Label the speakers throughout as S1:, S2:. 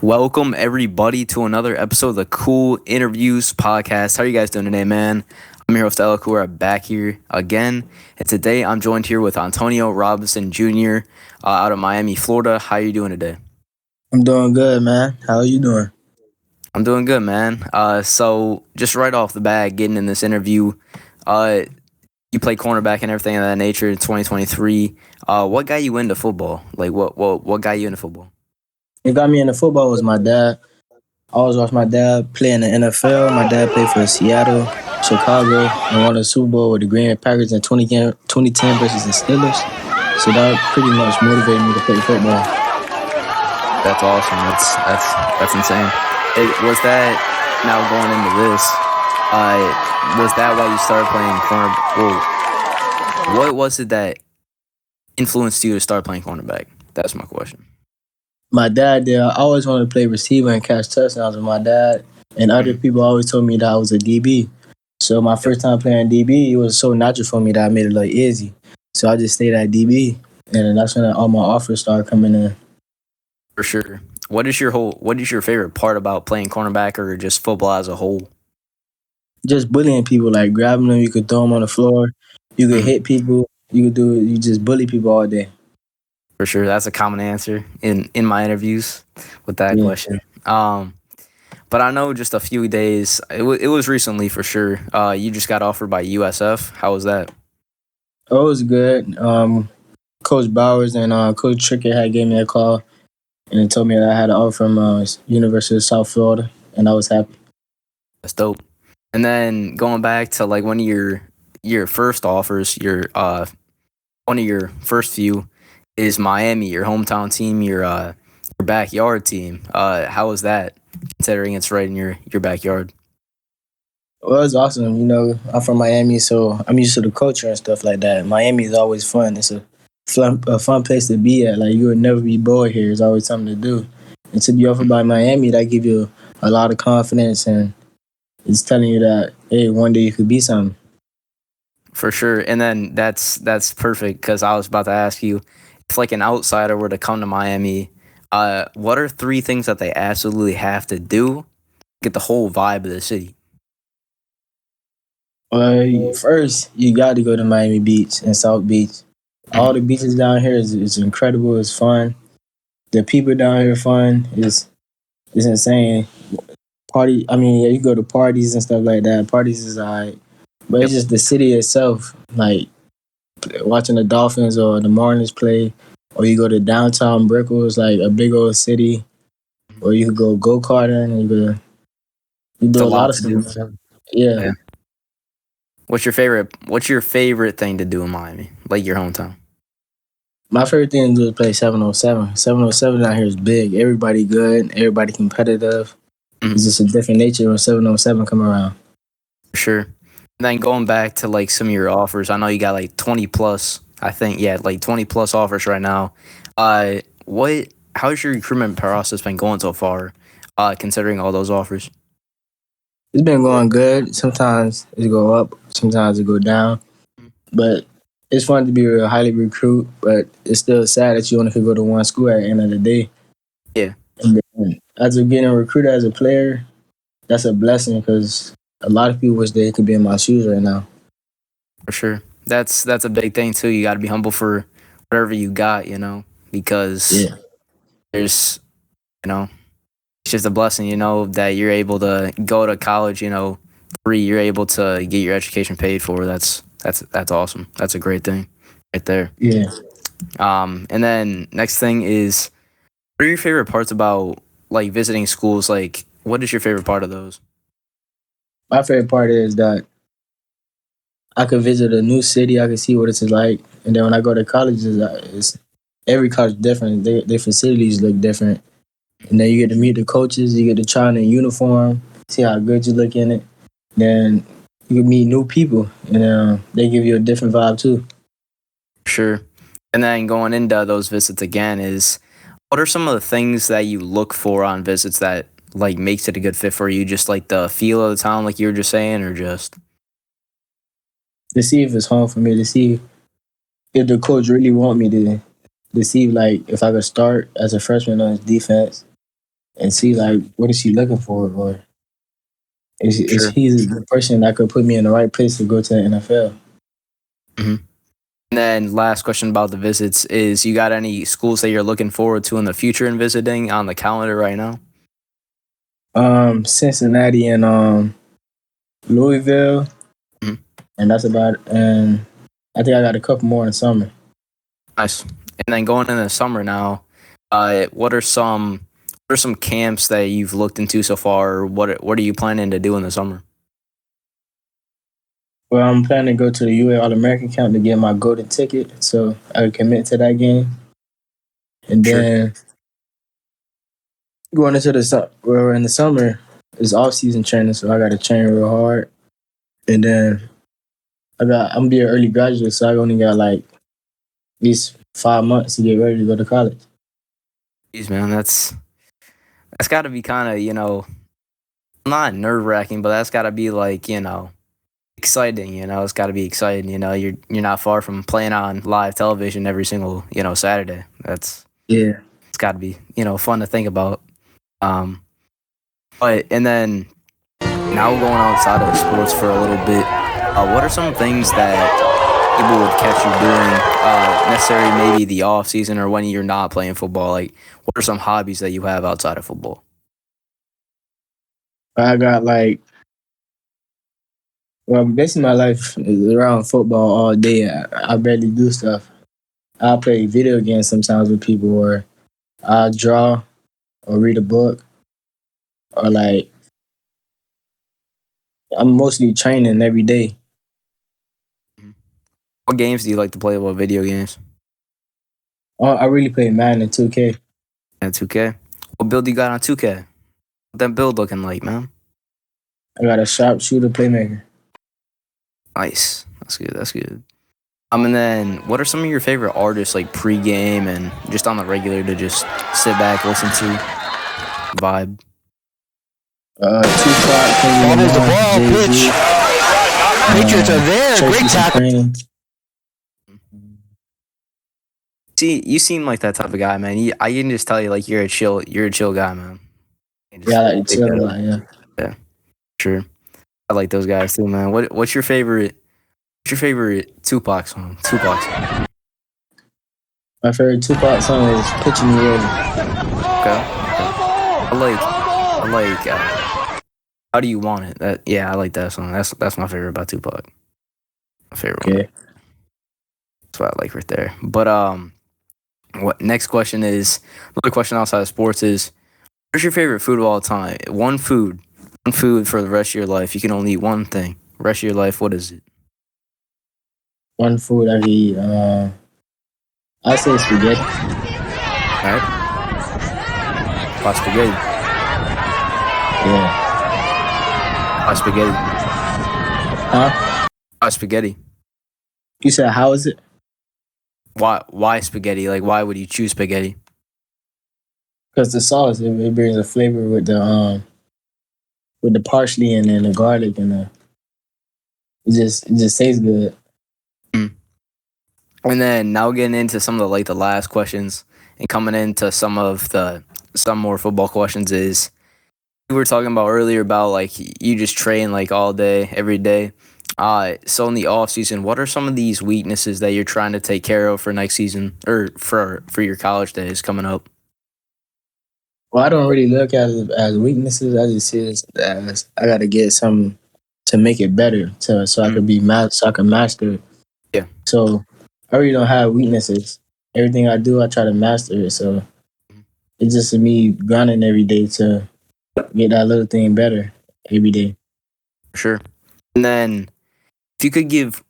S1: Welcome everybody to another episode of the Cool Interviews podcast. How are you guys doing today, man? I'm your host LLCOOLBRAD back here again, and today I'm joined here with Antonio Robinson Jr. Out of Miami, Florida. How are you doing today?
S2: I'm doing good, man. How are you doing?
S1: I'm doing good, man. So just right off the bat, getting in this interview, uh, you play cornerback and everything of that nature in 2023. What got you into football? Like, what got you into football?
S2: What got me into football was my dad. I always watched my dad play in the NFL. My dad played for Seattle, Chicago, and won the Super Bowl with the Green Bay Packers in 2010 versus the Steelers. So that pretty much motivated me to play football.
S1: That's awesome. That's insane. Was that now going into this? Was that why you started playing corner? Well, what was it that influenced you to start playing cornerback? That's my question.
S2: My dad did. I always wanted to play receiver and catch touchdowns with my dad. And other people always told me that I was a DB. So my first time playing DB, it was so natural for me that I made it look easy. So I just stayed at DB. And that's when all my offers started coming in.
S1: For sure. What is your favorite part about playing cornerback or just football as a whole?
S2: Just bullying people, like grabbing them, you could throw them on the floor, you could hit people, you just bully people all day.
S1: For sure, that's a common answer in my interviews with that question. But I know just a few days. It was recently for sure. You just got offered by USF. How was that?
S2: Oh, it was good. Coach Bowers and Coach Trickett had gave me a call and told me that I had an offer from University of South Florida, and I was happy.
S1: That's dope. And then going back to like one of your first offers, one of your first few is Miami, your hometown team, your backyard team. How was that, considering it's right in your backyard?
S2: Well, it was awesome. I'm from Miami, so I'm used to the culture and stuff like that. Miami is always fun. It's a fun place to be at. Like, you would never be bored here. There's always something to do. And to be offered by Miami, that give you a lot of confidence, and it's telling you that, hey, one day you could be something.
S1: For sure. And then that's perfect, because I was about to ask you, if like an outsider were to come to Miami, what are three things that they absolutely have to do to get the whole vibe of the city?
S2: First, you got to go to Miami Beach and South Beach. All the beaches down here is incredible. It's fun. The people down here are fun. It's insane. You go to parties and stuff like that. Parties is alright, but it's just the city itself. Like watching the Dolphins or the Marlins play, or you go to downtown Brickell, it's like a big old city. Or you could go karting, and you do a lot of stuff. Yeah.
S1: What's your favorite thing to do in Miami, like your hometown?
S2: My favorite thing to do is play 707. 707 out here is big. Everybody good. Everybody competitive. It's just a different nature when 707 come around.
S1: For sure. And then going back to like some of your offers, I know you got like 20 plus. I think like 20 plus offers right now. How's your recruitment process been going so far? Considering all those offers.
S2: It's been going good. Sometimes it go up, sometimes it go down. But it's fun to be a highly recruit, but it's still sad that you only could go to one school at the end of the day.
S1: Yeah.
S2: And then, as of getting recruited as a player, that's a blessing, because a lot of people wish they could be in my shoes right now.
S1: For sure. That's a big thing too. You got to be humble for whatever you got, because there's, it's just a blessing, that you're able to go to college, free. You're able to get your education paid for. That's awesome. That's a great thing right there.
S2: Yeah.
S1: And then next thing is, what are your favorite parts about like visiting schools? Like, what is your favorite part of those?
S2: My favorite part is that I could visit a new city. I could see what it's like. And then when I go to college, it's every college different. Their facilities look different. And then you get to meet the coaches. You get to try on a uniform, see how good you look in it. Then you can meet new people, and they give you a different vibe too.
S1: Sure. And then going into those visits again is, what are some of the things that you look for on visits that like makes it a good fit for you? Just like the feel of the town, like you were just saying, or just
S2: to see if it's home for me, to see if the coach really want me to see like if I could start as a freshman on his defense, and see like what is he looking for, or is
S1: Sure.
S2: he the person that could put me in the right place to go to the NFL?
S1: Mm-hmm. And then last question about the visits is: you got any schools that you're looking forward to in the future and visiting on the calendar right now?
S2: Cincinnati and Louisville,
S1: Mm-hmm.
S2: and that's about it. And I think I got a couple more in the summer.
S1: Nice. And then going into the summer now, what are some camps that you've looked into so far? Or what are you planning to do in the summer?
S2: Well, I'm planning to go to the UA All American camp to get my golden ticket, so I can commit to that game. And
S1: Sure.
S2: then going into we're in the summer is off season training, so I got to train real hard. And then I'm gonna be an early graduate, so I only got like at least 5 months to get ready to go to college.
S1: Jeez, man, that's got to be kind of not nerve wracking, but that's got to be like exciting. It's got to be exciting. You're not far from playing on live television every single Saturday. It's got to be fun to think about. But and then now going outside of sports for a little bit, what are some things that people would catch you doing, necessarily maybe the off season or when you're not playing football? Like, what are some hobbies that you have outside of football?
S2: I got basically my life is around football all day. I barely do stuff. I play video games sometimes with people, or I draw, or read a book, or like I'm mostly training every day.
S1: What games do you like to play? What video games?
S2: I really play Madden and 2K.
S1: And 2K. What build you got on 2K? What that build looking like, man?
S2: I got a sharpshooter playmaker.
S1: Nice. That's good. That's good. And then what are some of your favorite artists like pre-game and just on the regular to just sit back, listen to, vibe?
S2: Tupac,
S3: Bobbles the ball, pitch. Patriots are there. Great tackle.
S1: See, you seem like that type of guy, man. I can just tell you, like you're a chill guy, man.
S2: Yeah, I like chill a lot.
S1: Yeah, sure. I like those guys too, man. What's your favorite? What's your favorite Tupac song?
S2: My favorite Tupac song is "Picture Me Ready."
S1: Okay. I like. How do you want it? I like that song. That's my favorite about Tupac. My favorite one. That's what I like right there. But what next question is another question outside of sports is what's your favorite food of all time? One food for the rest of your life. You can only eat one thing. Rest of your life, what is it?
S2: One food I can eat. I say spaghetti.
S1: Alright. Why spaghetti?
S2: Yeah.
S1: Why spaghetti?
S2: Huh?
S1: Why spaghetti?
S2: You said how is it?
S1: Why spaghetti? Like why would you choose spaghetti?
S2: Because the sauce it brings a flavor with the parsley and then the garlic and it just tastes good.
S1: Mm. And then now getting into some of the last questions and coming into some more football questions is we were talking about earlier about like you just train like all day every day. So in the off season, what are some of these weaknesses that you're trying to take care of for next season or for your college days coming up?
S2: Well, I don't really look at it as weaknesses. I just see it as I got to get something to make it better, so I could so I can master it.
S1: Yeah.
S2: So I really don't have weaknesses. Everything I do, I try to master it. So it's just me grinding every day to get that little thing better every day.
S1: Sure. And then if you could give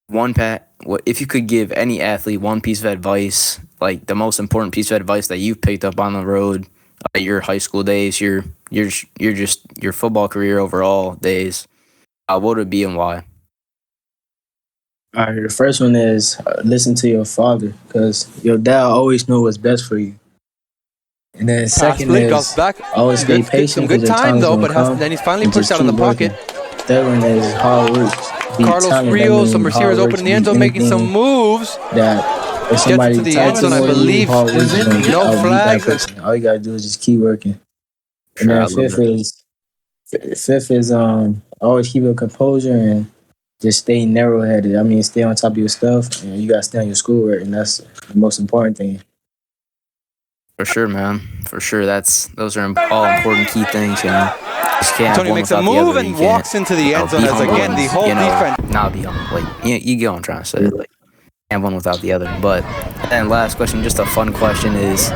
S1: if you could give any athlete one piece of advice, like the most important piece of advice that you've picked up on the road, your high school days, your football career overall days, what would it be and why?
S2: All right, the first one is listen to your father because your dad always knows what's best for you. And then second is always stay patient.
S3: Some good time though, but then he's finally pushed out in the pocket.
S2: Third one is hard work.
S3: Carlos Rios, some receivers open in the end zone, making some moves.
S2: That if somebody
S3: gets to the end zone, I believe.
S2: no flag. All you gotta do is just keep working. And
S1: Sure, I
S2: then
S1: love that.
S2: fifth is always keep your composure and just stay narrow headed. I mean, stay on top of your stuff, and you gotta stay on your schoolwork, and that's the most important thing.
S1: For sure, man. For sure. Those are all important key things, you know. Just can't have
S3: Antonio
S1: one
S3: makes a
S1: without the other.
S3: move
S1: You
S3: and
S1: can't,
S3: walks into the end zone
S1: be
S3: as
S1: humble
S3: again
S1: and,
S3: the whole defense.
S1: not be humble. Like, you get what I'm trying to say. Like, can't have one without the other. But, and last question, just a fun question is,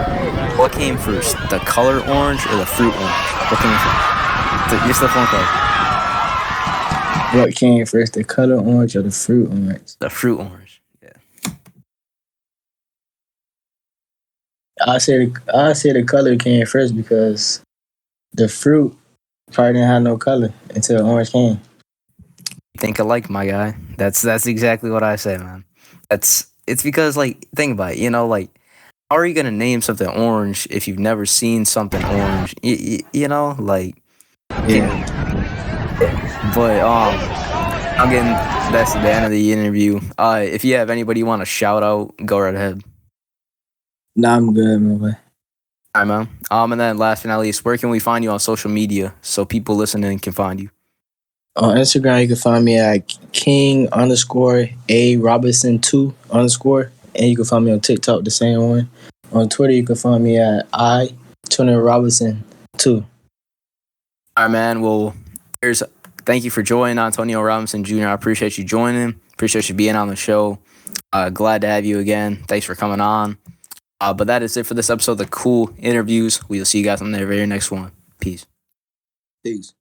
S1: what came first, the color orange or the fruit orange? What came first? Just a fun question.
S2: What came first, the color orange or the fruit orange?
S1: The fruit orange. Yeah.
S2: I say the color came first because the fruit probably didn't have no color until orange came.
S1: Think alike, my guy. That's exactly what I say, man. It's because, like, think about it, like, how are you gonna name something orange if you've never seen something orange? Like, yeah. But again, that's the end of the interview. If you have anybody you want to shout out, go right ahead.
S2: Nah, I'm good, my boy.
S1: All right, man. And then last but not least, where can we find you on social media so people listening can find you?
S2: On Instagram, you can find me at King_A_Robinson2_. And you can find me on TikTok, the same one. On Twitter, you can find me at I_Robinson2.
S1: All right, man. Well, thank you for joining, Antonio Robinson Jr. I appreciate you joining. Appreciate you being on the show. Glad to have you again. Thanks for coming on. But that is it for this episode of the Cool Interviews. We'll see you guys on the very next one. Peace.
S2: Peace.